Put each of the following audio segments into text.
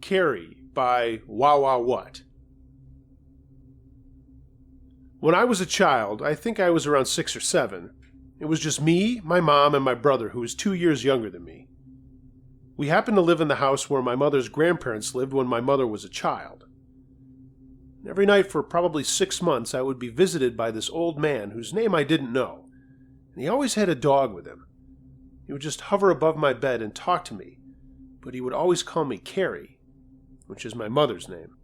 Carie by What. When I was a child, I think I was around 6 or 7, it was just me, my mom, and my brother, who was 2 years younger than me. We happened to live in the house where my mother's grandparents lived when my mother was a child. Every night for probably 6 months, I would be visited by this old man whose name I didn't know, and he always had a dog with him. He would just hover above my bed and talk to me, but he would always call me Carie, which is my mother's name.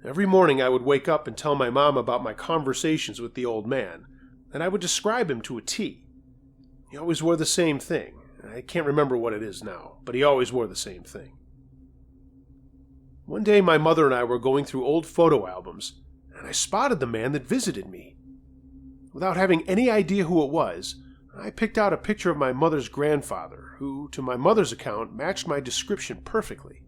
Every morning I would wake up and tell my mom about my conversations with the old man, and I would describe him to a T. He always wore the same thing. I can't remember what it is now, but he always wore the same thing. One day my mother and I were going through old photo albums, and I spotted the man that visited me. Without having any idea who it was, I picked out a picture of my mother's grandfather, who, to my mother's account, matched my description perfectly.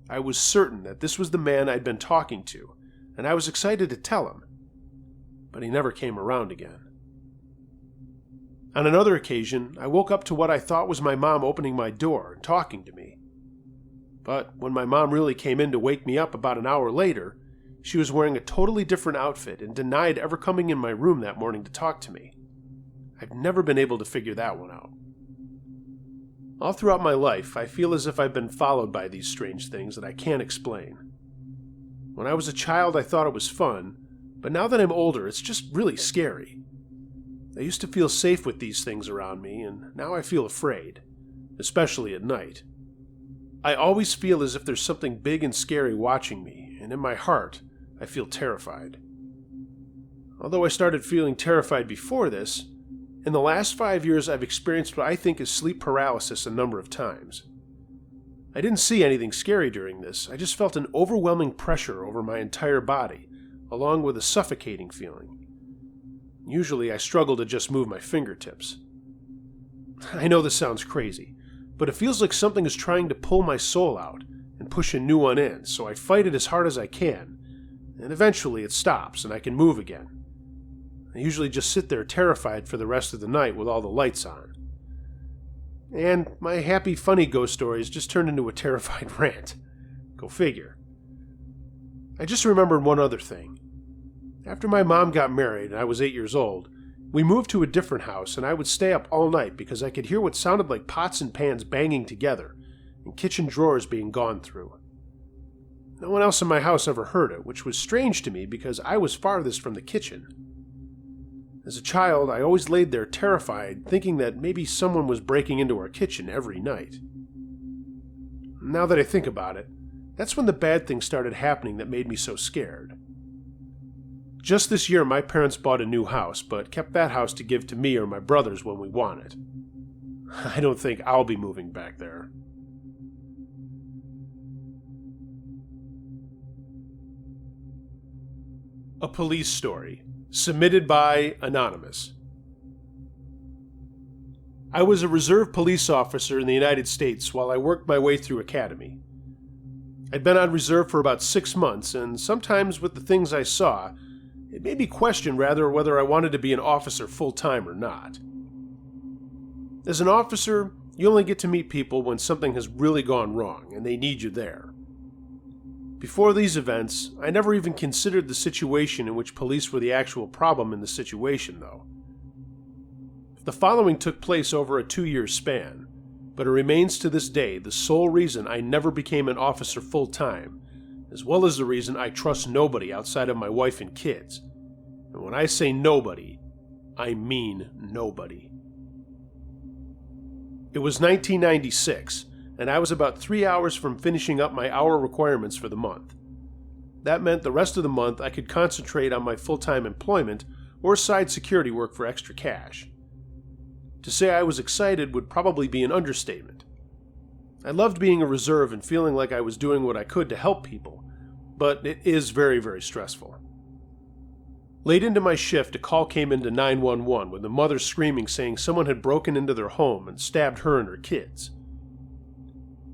I was certain that this was the man I'd been talking to, and I was excited to tell him, but he never came around again. On another occasion, I woke up to what I thought was my mom opening my door and talking to me. But when my mom really came in to wake me up about an hour later, she was wearing a totally different outfit and denied ever coming in my room that morning to talk to me. I've never been able to figure that one out. All throughout my life, I feel as if I've been followed by these strange things that I can't explain. When I was a child, I thought it was fun, but now that I'm older, it's just really scary. I used to feel safe with these things around me, and now I feel afraid, especially at night. I always feel as if there's something big and scary watching me, and in my heart, I feel terrified. Although I started feeling terrified before this, in the last 5 years, I've experienced what I think is sleep paralysis a number of times. I didn't see anything scary during this. I just felt an overwhelming pressure over my entire body, along with a suffocating feeling. Usually, I struggle to just move my fingertips. I know this sounds crazy, but it feels like something is trying to pull my soul out and push a new one in, so I fight it as hard as I can, and eventually it stops and I can move again. I usually just sit there terrified for the rest of the night with all the lights on. And my happy, funny ghost stories just turned into a terrified rant. Go figure. I just remembered one other thing. After my mom got married and I was 8 years old, we moved to a different house and I would stay up all night because I could hear what sounded like pots and pans banging together and kitchen drawers being gone through. No one else in my house ever heard it, which was strange to me because I was farthest from the kitchen. As a child, I always laid there terrified, thinking that maybe someone was breaking into our kitchen every night. Now that I think about it, that's when the bad things started happening that made me so scared. Just this year, my parents bought a new house, but kept that house to give to me or my brothers when we want it. I don't think I'll be moving back there. A police story. Submitted by Anonymous. I was a reserve police officer in the United States while I worked my way through academy. I'd been on reserve for about 6 months, and sometimes with the things I saw, it made me question rather whether I wanted to be an officer full-time or not. As an officer, you only get to meet people when something has really gone wrong and they need you there. Before these events, I never even considered the situation in which police were the actual problem in the situation, though. The following took place over a 2-year span, but it remains to this day the sole reason I never became an officer full-time, as well as the reason I trust nobody outside of my wife and kids. And when I say nobody, I mean nobody. It was 1996, and I was about 3 hours from finishing up my hour requirements for the month. That meant the rest of the month I could concentrate on my full-time employment or side security work for extra cash. To say I was excited would probably be an understatement. I loved being a reserve and feeling like I was doing what I could to help people, but it is very, very stressful. Late into my shift, a call came into 911 with the mother screaming, saying someone had broken into their home and stabbed her and her kids.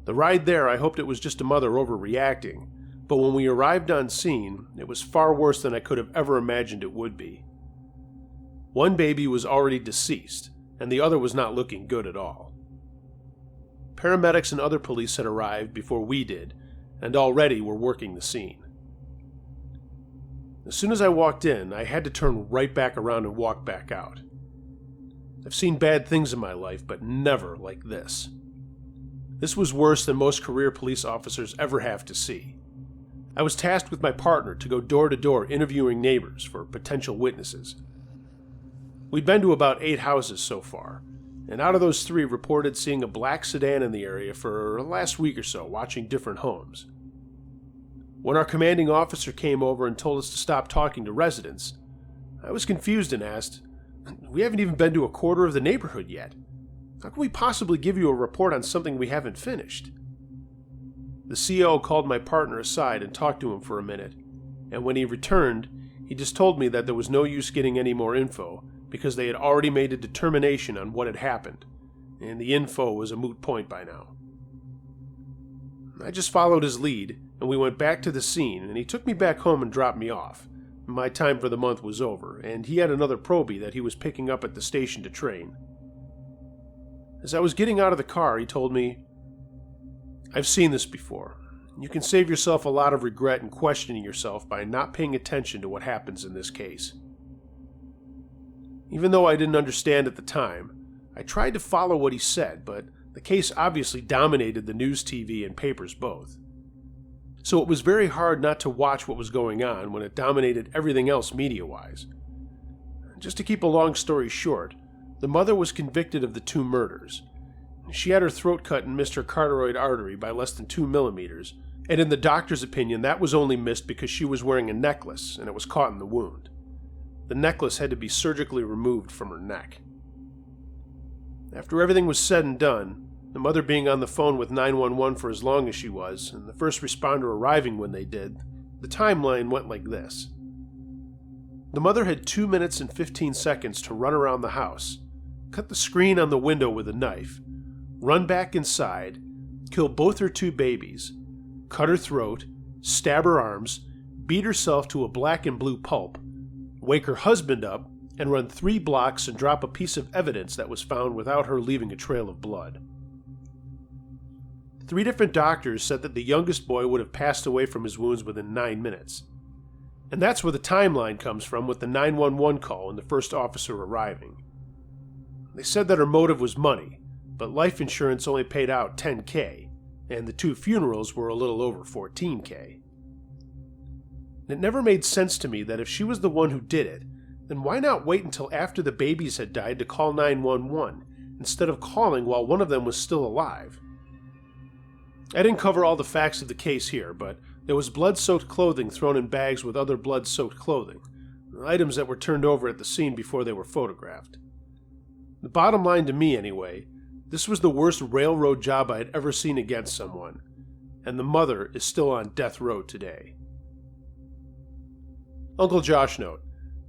The ride there, I hoped it was just a mother overreacting, but when we arrived on scene, it was far worse than I could have ever imagined it would be. One baby was already deceased, and the other was not looking good at all. Paramedics and other police had arrived before we did, and already were working the scene. As soon as I walked in, I had to turn right back around and walk back out. I've seen bad things in my life, but never like this. This was worse than most career police officers ever have to see. I was tasked with my partner to go door to door interviewing neighbors for potential witnesses. We'd been to about 8 houses so far, and out of those 3 reported seeing a black sedan in the area for the last week or so, watching different homes. When our commanding officer came over and told us to stop talking to residents, I was confused and asked, "We haven't even been to a quarter of the neighborhood yet. How can we possibly give you a report on something we haven't finished?" The CO called my partner aside and talked to him for a minute, and when he returned, he just told me that there was no use getting any more info because they had already made a determination on what had happened, and the info was a moot point by now. I just followed his lead, and we went back to the scene, and he took me back home and dropped me off. My time for the month was over, and he had another probie that he was picking up at the station to train. As I was getting out of the car, he told me, "I've seen this before. You can save yourself a lot of regret and questioning yourself by not paying attention to what happens in this case." Even though I didn't understand at the time, I tried to follow what he said, but the case obviously dominated the news, TV, and papers both. So it was very hard not to watch what was going on when it dominated everything else media-wise. Just to keep a long story short, the mother was convicted of the 2 murders. She had her throat cut and missed her carotid artery by less than 2 millimeters, and in the doctor's opinion that was only missed because she was wearing a necklace and it was caught in the wound. The necklace had to be surgically removed from her neck. After everything was said and done, the mother being on the phone with 911 for as long as she was, and the first responder arriving when they did, the timeline went like this. The mother had 2 minutes and 15 seconds to run around the house, cut the screen on the window with a knife, run back inside, kill both her 2 babies, cut her throat, stab her arms, beat herself to a black and blue pulp, wake her husband up, and run 3 blocks and drop a piece of evidence that was found without her leaving a trail of blood. 3 different doctors said that the youngest boy would have passed away from his wounds within 9 minutes. And that's where the timeline comes from with the 911 call and the first officer arriving. They said that her motive was money, but life insurance only paid out $10,000, and the 2 funerals were a little over $14,000. It never made sense to me that if she was the one who did it, then why not wait until after the babies had died to call 911, instead of calling while one of them was still alive? I didn't cover all the facts of the case here, but there was blood-soaked clothing thrown in bags with other blood-soaked clothing, items that were turned over at the scene before they were photographed. The bottom line to me, anyway, this was the worst railroad job I had ever seen against someone, and the mother is still on death row today. Uncle Josh note: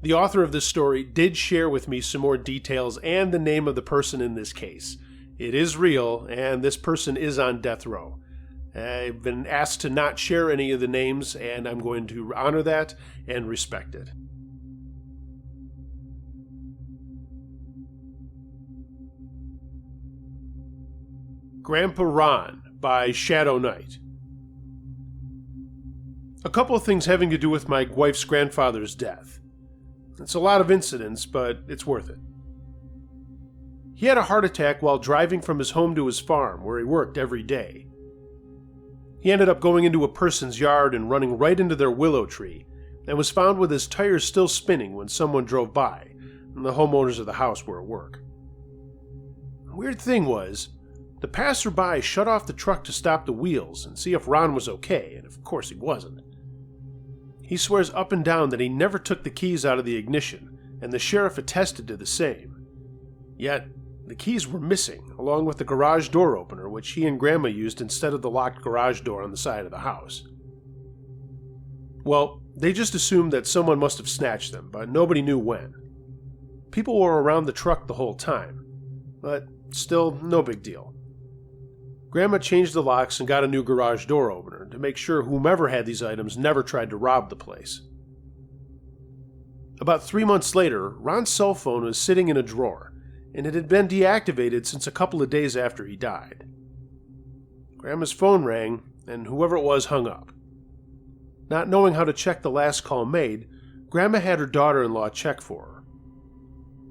the author of this story did share with me some more details and the name of the person in this case. It is real, and this person is on death row. I've been asked to not share any of the names, and I'm going to honor that and respect it. Grandpa Ron by Shadow Knight. A couple of things having to do with my wife's grandfather's death. It's a lot of incidents, but it's worth it. He had a heart attack while driving from his home to his farm, where he worked every day. He ended up going into a person's yard and running right into their willow tree, and was found with his tires still spinning when someone drove by, and the homeowners of the house were at work. The weird thing was, the passerby shut off the truck to stop the wheels and see if Ron was okay, and of course he wasn't. He swears up and down that he never took the keys out of the ignition, and the sheriff attested to the same. Yet, the keys were missing, along with the garage door opener, which he and Grandma used instead of the locked garage door on the side of the house. Well, They just assumed that someone must have snatched them, but nobody knew when. People were around the truck the whole time, but still no big deal. Grandma changed the locks and got a new garage door opener to make sure whomever had these items never tried to rob the place. About 3 months later, Ron's cell phone was sitting in a drawer, and it had been deactivated since a couple of days after he died. Grandma's phone rang, and whoever it was hung up. Not knowing how to check the last call made, Grandma had her daughter-in-law check for her.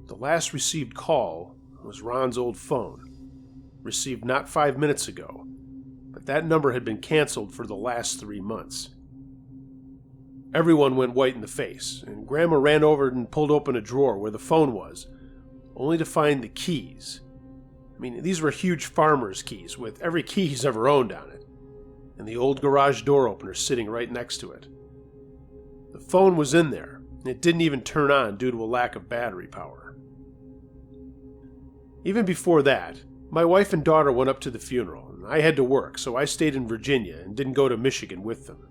The last received call was Ron's old phone, received not 5 minutes ago, but that number had been canceled for the last 3 months. Everyone went white in the face, and Grandma ran over and pulled open a drawer where the phone was, only to find the keys. I mean, these were huge farmer's keys, with every key he's ever owned on it, and the old garage door opener sitting right next to it. The phone was in there, and it didn't even turn on due to a lack of battery power. Even before that, my wife and daughter went up to the funeral, and I had to work, so I stayed in Virginia and didn't go to Michigan with them.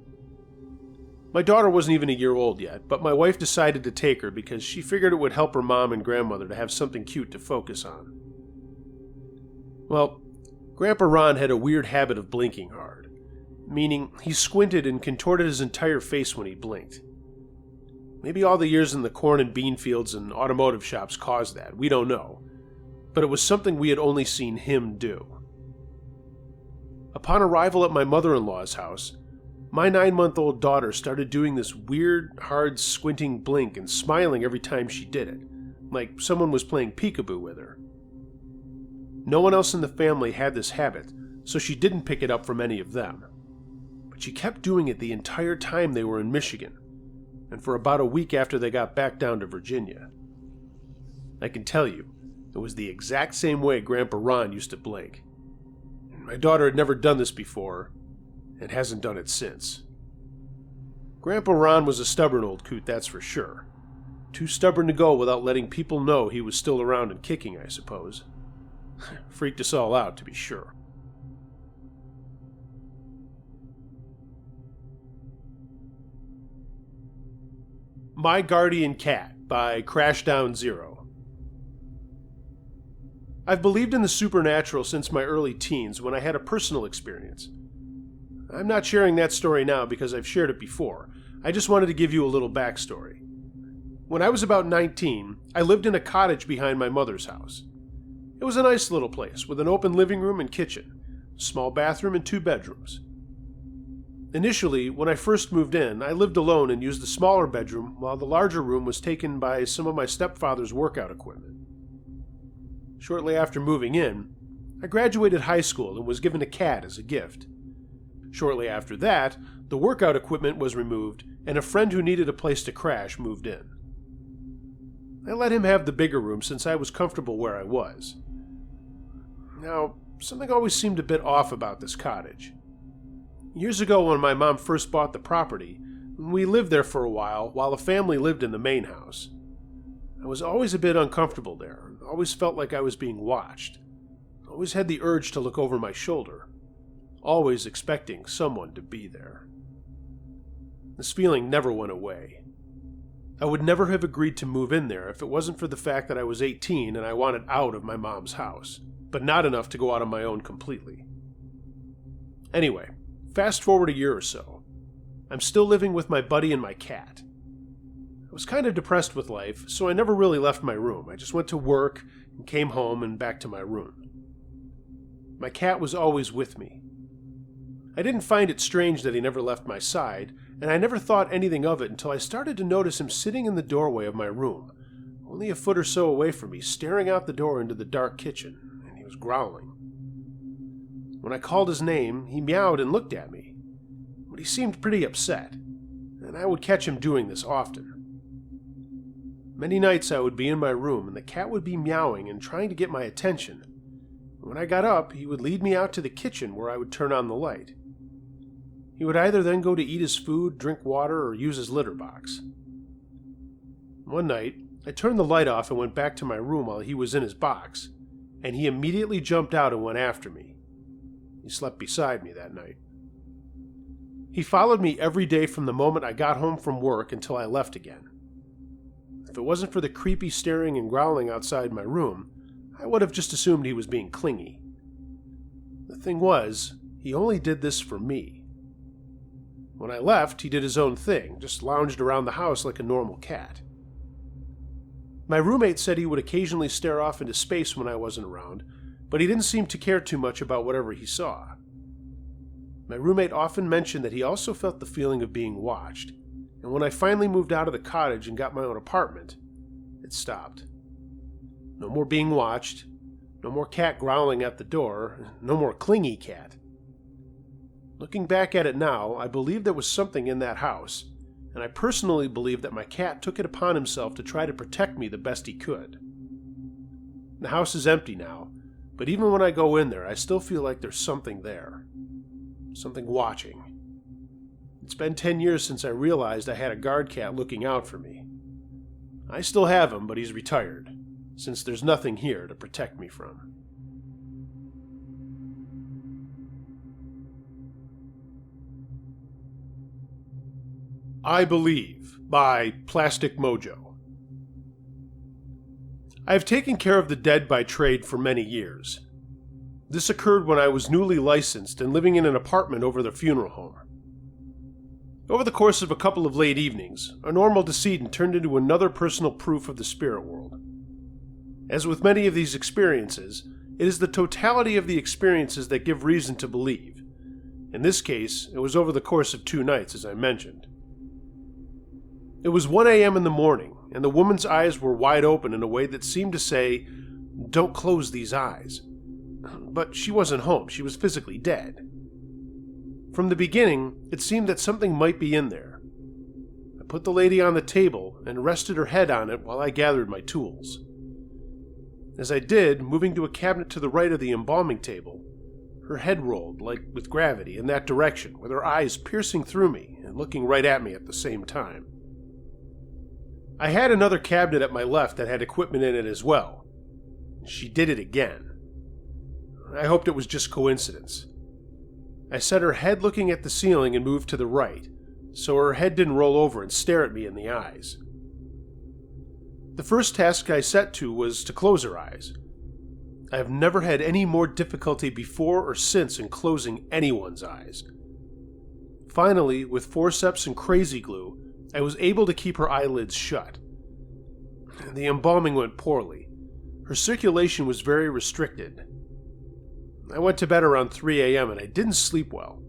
My daughter wasn't even a year old yet, but my wife decided to take her because she figured it would help her mom and grandmother to have something cute to focus on. Well, Grandpa Ron had a weird habit of blinking hard, meaning he squinted and contorted his entire face when he blinked. Maybe all the years in the corn and bean fields and automotive shops caused that, we don't know, but it was something we had only seen him do. Upon arrival at my mother-in-law's house, my 9-month-old daughter started doing this weird, hard, squinting blink and smiling every time she did it, like someone was playing peekaboo with her. No one else in the family had this habit, so she didn't pick it up from any of them. But she kept doing it the entire time they were in Michigan, and for about a week after they got back down to Virginia. I can tell you, it was the exact same way Grandpa Ron used to blink. My daughter had never done this before, and hasn't done it since. Grandpa Ron was a stubborn old coot, that's for sure. Too stubborn to go without letting people know he was still around and kicking, I suppose. Freaked us all out, to be sure. My Guardian Cat by Crashdown Zero. I've believed in the supernatural since my early teens when I had a personal experience. I'm not sharing that story now because I've shared it before. I just wanted to give you a little backstory. When I was about 19, I lived in a cottage behind my mother's house. It was a nice little place with an open living room and kitchen, a small bathroom and 2 bedrooms. Initially, when I first moved in, I lived alone and used the smaller bedroom while the larger room was taken by some of my stepfather's workout equipment. Shortly after moving in, I graduated high school and was given a cat as a gift. Shortly after that, the workout equipment was removed and a friend who needed a place to crash moved in. I let him have the bigger room since I was comfortable where I was. Now, something always seemed a bit off about this cottage. Years ago when my mom first bought the property, we lived there for a while the family lived in the main house. I was always a bit uncomfortable there, always felt like I was being watched. Always had the urge to look over my shoulder, always expecting someone to be there. This feeling never went away. I would never have agreed to move in there if it wasn't for the fact that I was 18 and I wanted out of my mom's house, but not enough to go out on my own completely. Anyway, fast forward a year or so. I'm still living with my buddy and my cat. I was kind of depressed with life, so I never really left my room. I just went to work and came home and back to my room. My cat was always with me. I didn't find it strange that he never left my side, and I never thought anything of it until I started to notice him sitting in the doorway of my room, only a foot or so away from me, staring out the door into the dark kitchen, and he was growling. When I called his name, he meowed and looked at me, but he seemed pretty upset, and I would catch him doing this often. Many nights I would be in my room and the cat would be meowing and trying to get my attention. When I got up, he would lead me out to the kitchen where I would turn on the light. He would either then go to eat his food, drink water, or use his litter box. One night, I turned the light off and went back to my room while he was in his box, and he immediately jumped out and went after me. He slept beside me that night. He followed me every day from the moment I got home from work until I left again. If it wasn't for the creepy staring and growling outside my room, I would have just assumed he was being clingy. The thing was, he only did this for me. When I left, he did his own thing, just lounged around the house like a normal cat. My roommate said he would occasionally stare off into space when I wasn't around, but he didn't seem to care too much about whatever he saw. My roommate often mentioned that he also felt the feeling of being watched, and when I finally moved out of the cottage and got my own apartment, it stopped. No more being watched, no more cat growling at the door, no more clingy cat. Looking back at it now, I believe there was something in that house, and I personally believe that my cat took it upon himself to try to protect me the best he could. The house is empty now, but even when I go in there, I still feel like there's something there. Something watching. It's been 10 years since I realized I had a guard cat looking out for me. I still have him, but he's retired, since there's nothing here to protect me from. I Believe by Plastic Mojo. I have taken care of the dead by trade for many years. This occurred when I was newly licensed and living in an apartment over the funeral home. Over the course of a couple of late evenings, a normal decedent turned into another personal proof of the spirit world. As with many of these experiences, it is the totality of the experiences that give reason to believe. In this case, it was over the course of 2 nights, as I mentioned. It was 1 a.m. in the morning, and the woman's eyes were wide open in a way that seemed to say, "Don't close these eyes." But she wasn't home, she was physically dead. From the beginning, it seemed that something might be in there. I put the lady on the table and rested her head on it while I gathered my tools. As I did, moving to a cabinet to the right of the embalming table, her head rolled, like with gravity, in that direction, with her eyes piercing through me and looking right at me at the same time. I had another cabinet at my left that had equipment in it as well. She did it again. I hoped it was just coincidence. I set her head looking at the ceiling and moved to the right, so her head didn't roll over and stare at me in the eyes. The first task I set to was to close her eyes. I have never had any more difficulty before or since in closing anyone's eyes. Finally, with forceps and crazy glue, I was able to keep her eyelids shut. The embalming went poorly. Her circulation was very restricted. I went to bed around 3 a.m. and I didn't sleep well.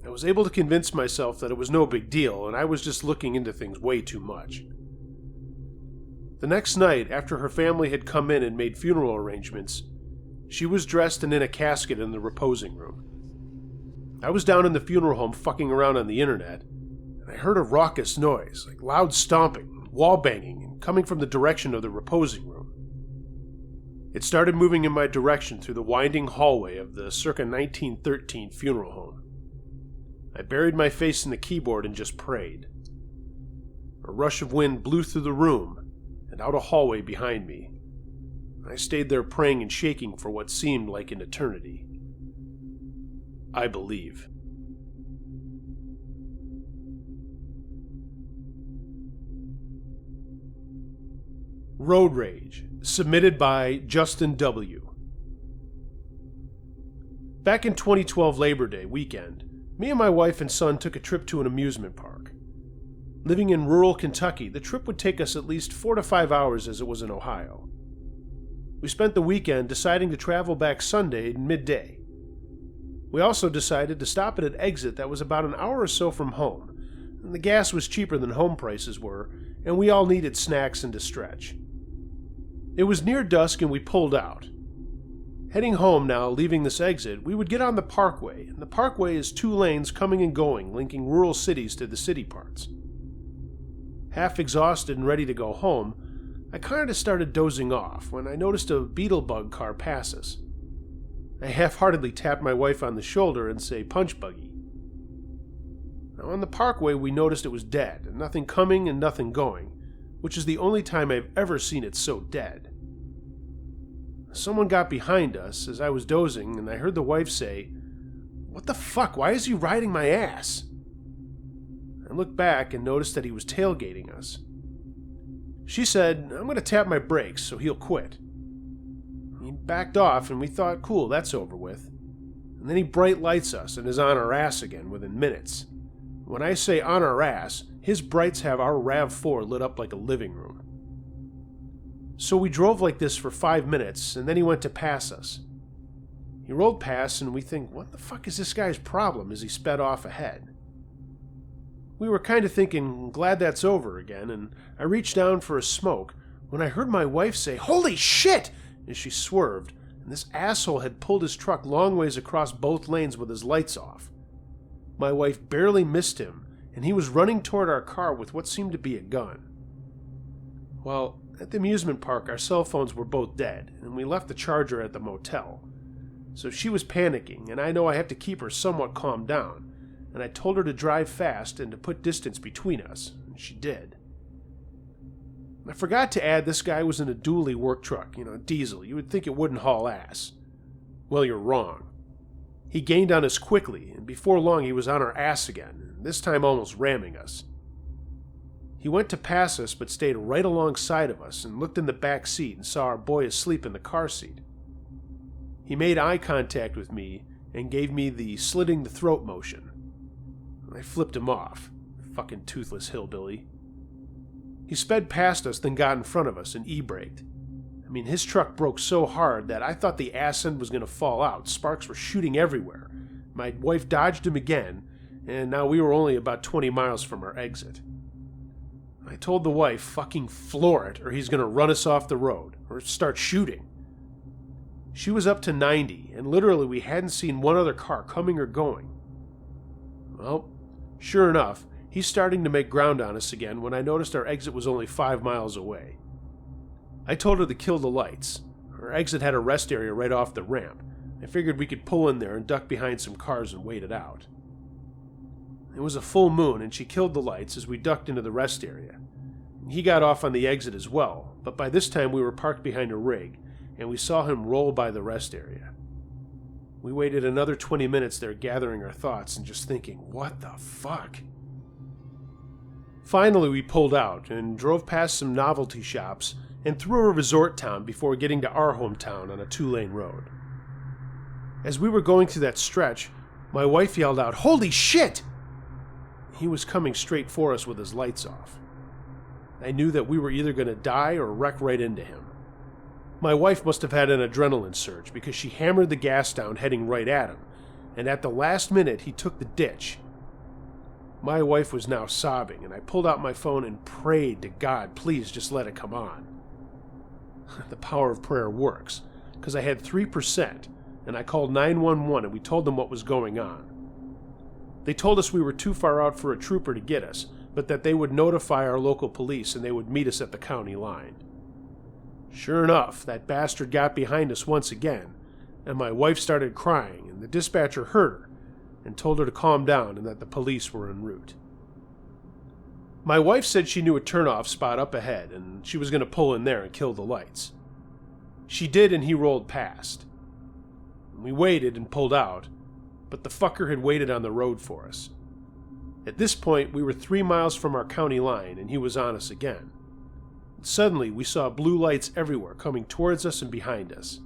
I was able to convince myself that it was no big deal and I was just looking into things way too much. The next night, after her family had come in and made funeral arrangements, she was dressed and in a casket in the reposing room. I was down in the funeral home fucking around on the internet, and I heard a raucous noise, like loud stomping, wall banging, coming from the direction of the reposing room. It started moving in my direction through the winding hallway of the circa 1913 funeral home. I buried my face in the keyboard and just prayed. A rush of wind blew through the room and out a hallway behind me. I stayed there praying and shaking for what seemed like an eternity. I believe. Road Rage, submitted by Justin W. Back in 2012 Labor Day weekend, me and my wife and son took a trip to an amusement park. Living in rural Kentucky, the trip would take us at least 4 to 5 hours as it was in Ohio. We spent the weekend deciding to travel back Sunday at midday. We also decided to stop at an exit that was about an hour or so from home, and the gas was cheaper than home prices were, and we all needed snacks and to stretch. It was near dusk and we pulled out. Heading home now, leaving this exit, we would get on the parkway, and the parkway is 2 lanes coming and going, linking rural cities to the city parts. Half exhausted and ready to go home, I kinda started dozing off when I noticed a beetlebug car pass us. I half-heartedly tapped my wife on the shoulder and say, "Punch buggy." Now on the parkway we noticed it was dead, and nothing coming and nothing going, which is the only time I've ever seen it so dead. Someone got behind us as I was dozing, and I heard the wife say, "What the fuck, why is he riding my ass?" I looked back and noticed that he was tailgating us. She said, "I'm going to tap my brakes so he'll quit." He backed off and we thought, cool, that's over with. And then he bright lights us and is on our ass again within minutes. When I say on our ass, his brights have our RAV4 lit up like a living room. So we drove like this for 5 minutes, and then he went to pass us. He rolled past, and we think, what the fuck is this guy's problem, as he sped off ahead? We were kind of thinking, glad that's over again, and I reached down for a smoke when I heard my wife say, "Holy shit!" as she swerved, and this asshole had pulled his truck long ways across both lanes with his lights off. My wife barely missed him, and he was running toward our car with what seemed to be a gun. Well, at the amusement park, our cell phones were both dead, and we left the charger at the motel. So she was panicking, and I know I have to keep her somewhat calmed down, and I told her to drive fast and to put distance between us, and she did. I forgot to add this guy was in a dually work truck, diesel. You would think it wouldn't haul ass. Well, you're wrong. He gained on us quickly, and before long he was on our ass again, this time almost ramming us. He went to pass us but stayed right alongside of us and looked in the back seat and saw our boy asleep in the car seat. He made eye contact with me and gave me the slitting the throat motion. I flipped him off. Fucking toothless hillbilly. He sped past us, then got in front of us and e-braked. His truck broke so hard that I thought the ass end was going to fall out. Sparks were shooting everywhere. My wife dodged him again, and now we were only about 20 miles from our exit. I told the wife, fucking floor it, or he's going to run us off the road, or start shooting. She was up to 90, and literally we hadn't seen one other car coming or going. Well, sure enough, he's starting to make ground on us again when I noticed our exit was only 5 miles away. I told her to kill the lights. Our exit had a rest area right off the ramp. I figured we could pull in there and duck behind some cars and wait it out. It was a full moon, and she killed the lights as we ducked into the rest area. He got off on the exit as well, but by this time we were parked behind a rig, and we saw him roll by the rest area. We waited another 20 minutes there gathering our thoughts and just thinking, what the fuck? Finally we pulled out and drove past some novelty shops and through a resort town before getting to our hometown on a 2-lane road. As we were going through that stretch, my wife yelled out, "Holy shit!" He was coming straight for us with his lights off. I knew that we were either going to die or wreck right into him. My wife must have had an adrenaline surge because she hammered the gas down heading right at him, and at the last minute he took the ditch. My wife was now sobbing, and I pulled out my phone and prayed to God, please just let it come on. The power of prayer works, because I had 3%, and I called 911 and we told them what was going on. They told us we were too far out for a trooper to get us, but that they would notify our local police and they would meet us at the county line. Sure enough, that bastard got behind us once again, and my wife started crying, and the dispatcher heard her and told her to calm down and that the police were en route. My wife said she knew a turnoff spot up ahead, and she was going to pull in there and kill the lights. She did, and he rolled past. We waited and pulled out, but the fucker had waited on the road for us. At this point, we were 3 miles from our county line, and he was on us again. Suddenly, we saw blue lights everywhere coming towards us and behind us.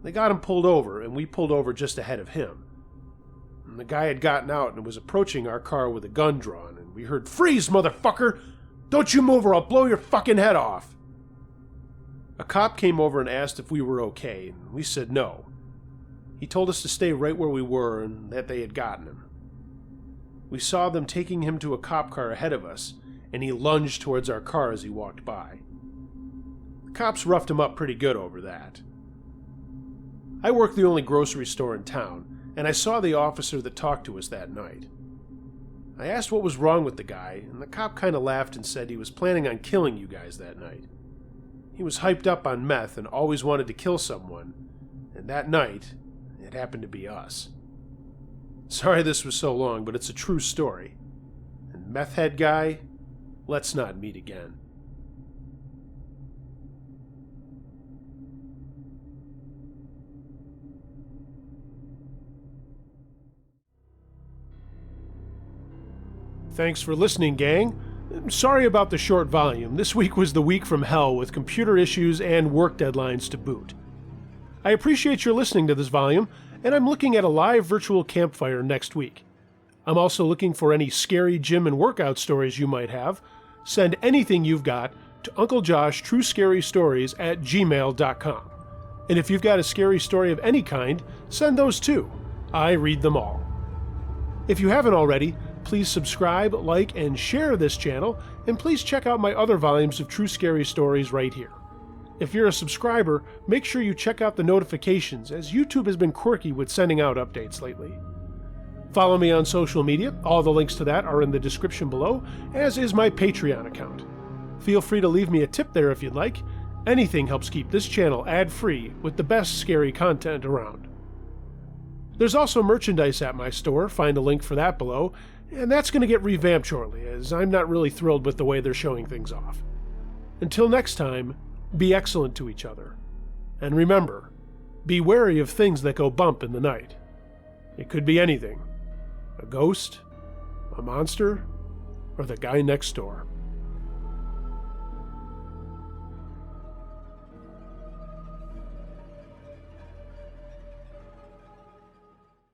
They got him pulled over, and we pulled over just ahead of him. And the guy had gotten out and was approaching our car with a gun drawn, and we heard, "Freeze, motherfucker! Don't you move or I'll blow your fucking head off!" A cop came over and asked if we were okay, and we said no. He told us to stay right where we were and that they had gotten him. We saw them taking him to a cop car ahead of us, and he lunged towards our car as he walked by. The cops roughed him up pretty good over that. I worked the only grocery store in town, and I saw the officer that talked to us that night. I asked what was wrong with the guy, and the cop kind of laughed and said he was planning on killing you guys that night. He was hyped up on meth and always wanted to kill someone, and that night, it happened to be us. Sorry this was so long, but it's a true story. And meth head guy, let's not meet again. Thanks for listening, gang. Sorry about the short volume. This week was the week from hell with computer issues and work deadlines to boot. I appreciate your listening to this volume, and I'm looking at a live virtual campfire next week. I'm also looking for any scary gym and workout stories you might have. Send anything you've got to unclejoshtruescarystories@gmail.com. And if you've got a scary story of any kind, send those too. I read them all. If you haven't already, please subscribe, like, and share this channel, and please check out my other volumes of True Scary Stories right here. If you're a subscriber, make sure you check out the notifications, as YouTube has been quirky with sending out updates lately. Follow me on social media. All the links to that are in the description below, as is my Patreon account. Feel free to leave me a tip there if you'd like. Anything helps keep this channel ad-free with the best scary content around. There's also merchandise at my store. Find a link for that below, and that's going to get revamped shortly, as I'm not really thrilled with the way they're showing things off. Until next time, be excellent to each other. And remember, be wary of things that go bump in the night. It could be anything. A ghost, a monster, or the guy next door.